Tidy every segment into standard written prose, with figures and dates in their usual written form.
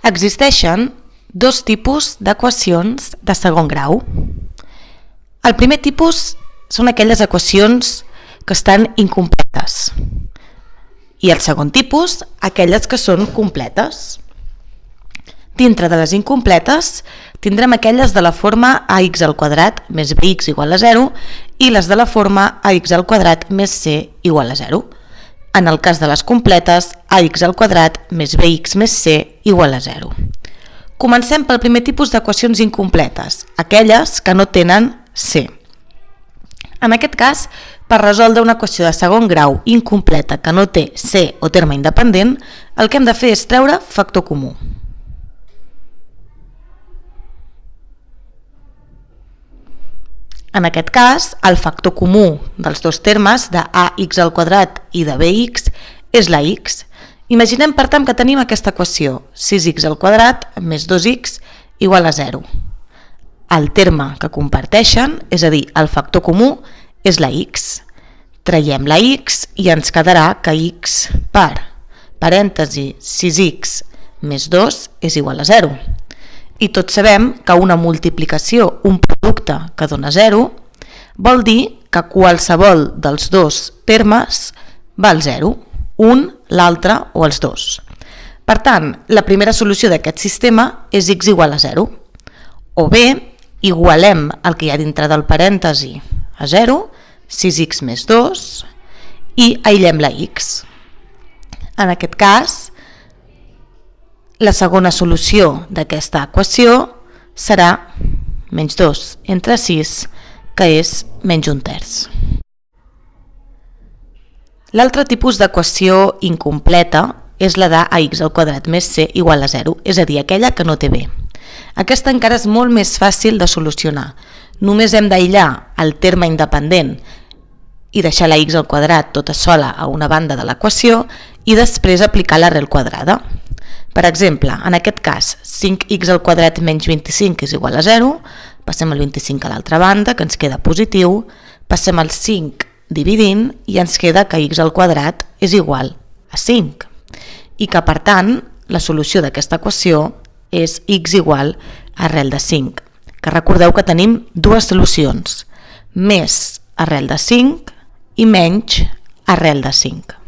Existeixen dos tipus d'equacions de segon grau. El primer tipus són aquelles equacions que estan incompletes i el segon tipus, aquelles que són completes. Dintre de les incompletes tindrem aquelles de la forma ax al quadrat més bx igual a 0 i les de la forma ax al quadrat més c igual a 0. En el cas de les completes, ax al quadrat més bx més c igual a 0. Comencem pel primer tipus d'equacions incompletes, aquelles que no tenen c. En aquest cas, per resoldre una equació de segon grau incompleta que no té c o terme independent, el que hem de fer és treure factor comú. En aquest cas, el factor comú dels dos termes de ax al quadrat i de bx és la x. Imaginem, per tant, que tenim aquesta equació, 6x al quadrat més 2x igual a 0. El terme que comparteixen, és a dir, el factor comú, és la x. Traiem la x i ens quedarà que x per parèntesi 6x més 2 és igual a 0. I tots sabem que una multiplicació, un producte que dona 0, vol dir que qualsevol dels dos termes val 0, un, l'altre o els dos. Per tant, la primera solució d'aquest sistema és x igual a 0. O bé, igualem el que hi ha dintre del parèntesi a 0, 6x més 2, i aïllem la x. En aquest cas, la segona solució d'aquesta equació serà menys 2 entre 6, que és menys 1/3. L'altre tipus d'equació incompleta és la de ax al quadrat més c igual a 0, és a dir, aquella que no té b. Aquesta encara és molt més fàcil de solucionar. Només hem d'aïllar el terme independent i deixar la x al quadrat tota sola a una banda de l'equació i després aplicar l'arrel quadrada. Per exemple, en aquest cas, 5x al quadrat menys 25 és igual a 0, passem el 25 a l'altra banda, que ens queda positiu, passem el 5 dividint i ens queda que x al quadrat és igual a 5. I que, per tant, la solució d'aquesta equació és x igual a arrel de 5. Que recordeu que tenim dues solucions, més arrel de 5 i menys arrel de 5.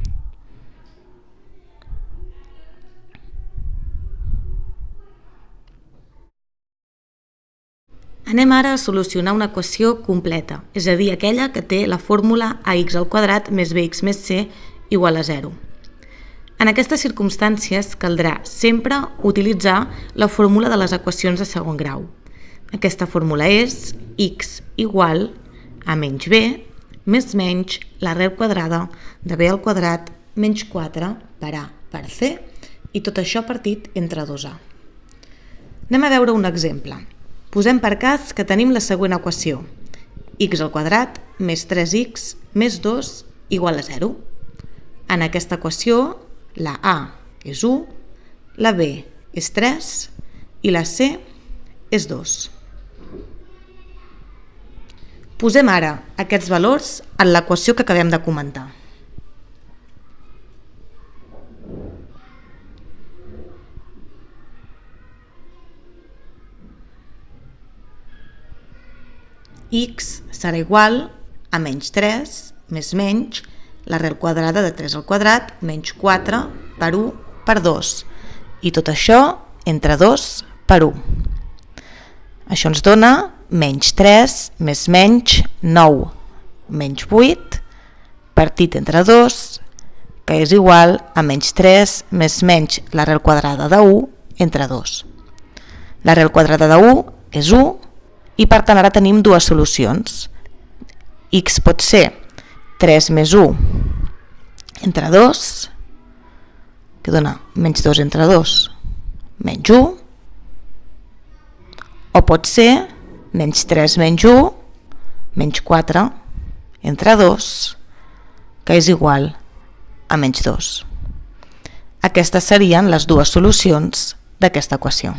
Anem ara a solucionar una equació completa, és a dir, aquella que té la fórmula ax al quadrat més bx més c igual a 0. En aquestes circumstàncies caldrà sempre utilitzar la fórmula de les equacions de segon grau. Aquesta fórmula és x igual a menys b més menys l'arrel quadrada de b al quadrat menys 4 per a per c i tot això partit entre 2a. Anem a veure un exemple. Posem per cas que tenim la següent equació, x al quadrat més 3x més 2 igual a 0. En aquesta equació, la a és 1, la b és 3 i la c és 2. Posem ara aquests valors en l'equació que acabem de comentar. X serà igual a menys 3 més menys l'arrel quadrada de 3 al quadrat menys 4 per 1 per 2 i tot això entre 2 per 1. Això ens dona menys 3 més menys 9 menys 8 partit entre 2 que és igual a menys 3 més menys l'arrel quadrada de 1 entre 2. L'arrel quadrada de 1 és 1 i per tant ara tenim dues solucions. X pot ser 3 més 1 entre 2, que dona menys 2 entre 2, menys 1, o pot ser menys 3 menys 1, menys 4 entre 2, que és igual a menys 2. Aquestes serien les dues solucions d'aquesta equació.